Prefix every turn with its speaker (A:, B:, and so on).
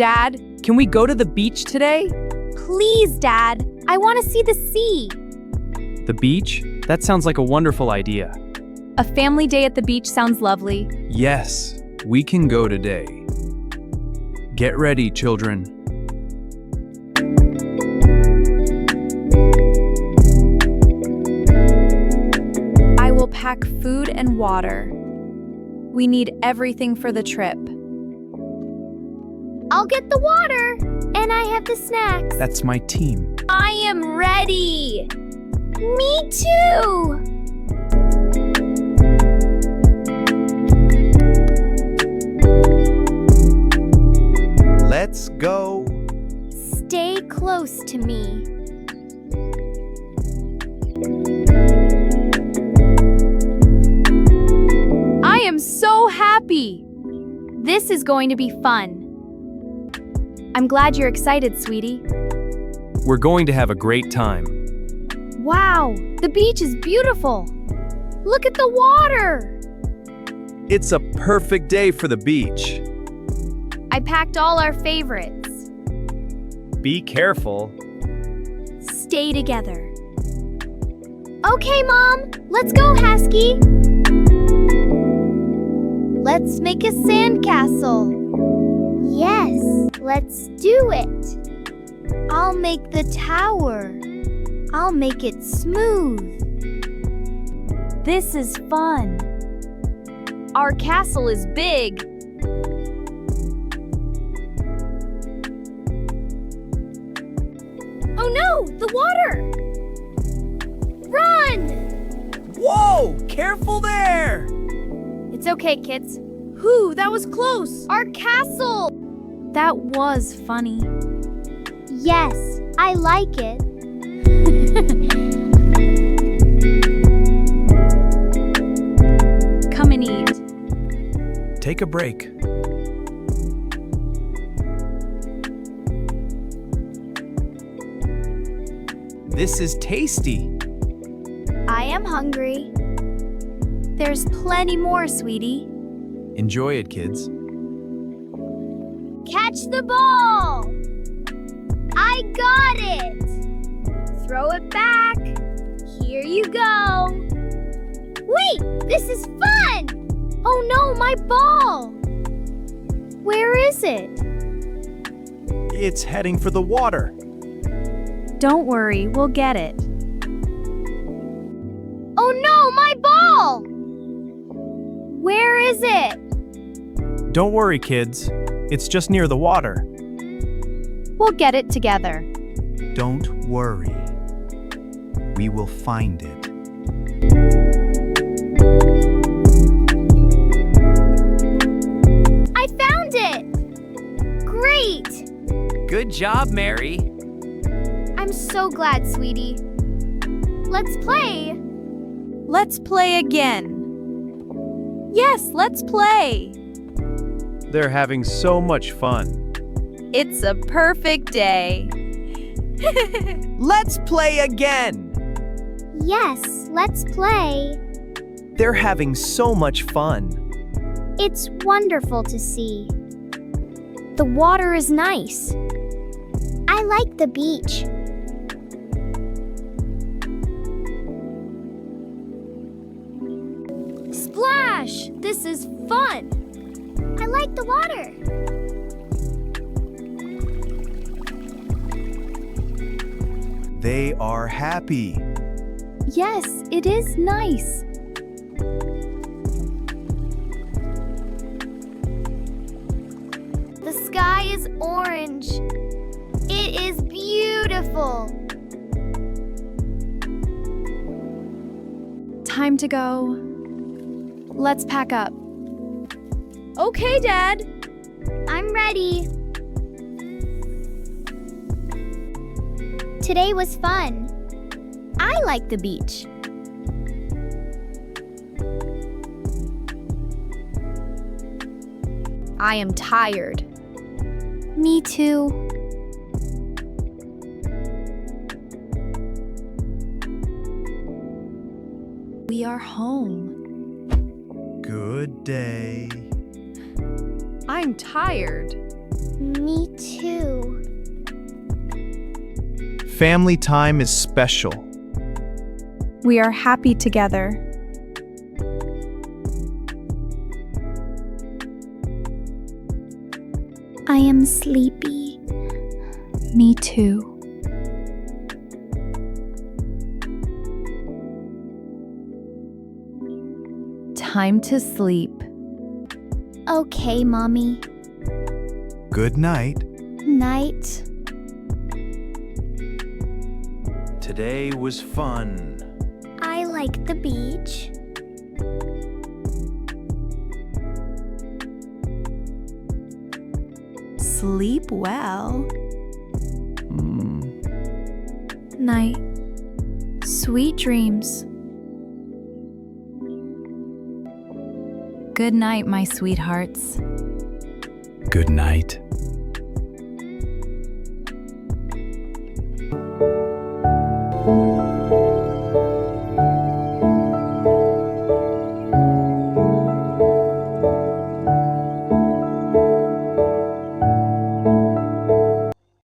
A: Dad, can we go to the beach today?
B: Please, Dad. I want to see the sea.
A: The beach? That sounds like a wonderful idea.
B: A family day at the beach sounds lovely.
C: Yes, we can go today. Get ready, children.
B: I will pack food and water. We need everything for the trip. I'll get the water, and I have the snacks.
C: That's my team.
B: I am ready. Me too.
C: Let's go.
B: Stay close to me. I am so happy. This is going to be fun. I'm glad you're excited, sweetie.
A: We're going to have a great time.
B: Wow, the beach is beautiful. Look at the water.
C: It's a perfect day for the beach.
B: I packed all our favorites.
A: Be careful.
B: Stay together. Okay, Mom, let's go, Husky. Let's make a sandcastle. Yes, let's do it. I'll make the tower. I'll make it smooth. This is fun. Our castle is big. Oh no, the water! Run!
A: Whoa! Careful there!
B: It's okay, kids. Whew, that was close. Our castle! That was funny. Yes, I like it. Come and eat.
C: Take a break. This is tasty.
B: I am hungry. There's plenty more, sweetie.
C: Enjoy it, kids.
B: Catch the ball! I got it! Throw it back. Here you go. Wait, this is fun! Oh no, my ball! Where is it?
C: It's heading for the water.
B: Don't worry, we'll get it. Oh no, my ball! Where is it?
C: Don't worry, kids. It's just near the water.
B: We'll get it together.
C: Don't worry. We will find it.
B: I found it! Great!
A: Good job, Mary.
B: I'm so glad, sweetie. Let's play.
A: Let's play again. Yes, let's play.
C: They're having so much fun.
A: It's a perfect day. Let's play again.
B: Yes, let's play.
C: They're having so much fun.
B: It's wonderful to see. The water is nice. I like the beach. Splash! This is fun. I like the water.
C: They are happy.
B: Yes, it is nice. The sky is orange. It is beautiful. Time to go. Let's pack up. Okay, Dad. I'm ready. Today was fun. I like the beach. I am tired. Me too. We are home.
C: Good day.
A: I'm tired.
B: Me
C: Family time is special.
D: We are happy together.
B: I am sleepy.
D: Me too.
E: Time to sleep.
B: Okay, Mommy.
C: Good night.
B: Night.
C: Today was fun.
B: I like the beach.
E: Sleep well.
D: Night. Sweet dreams.
E: Good night, my sweethearts.
C: Good night.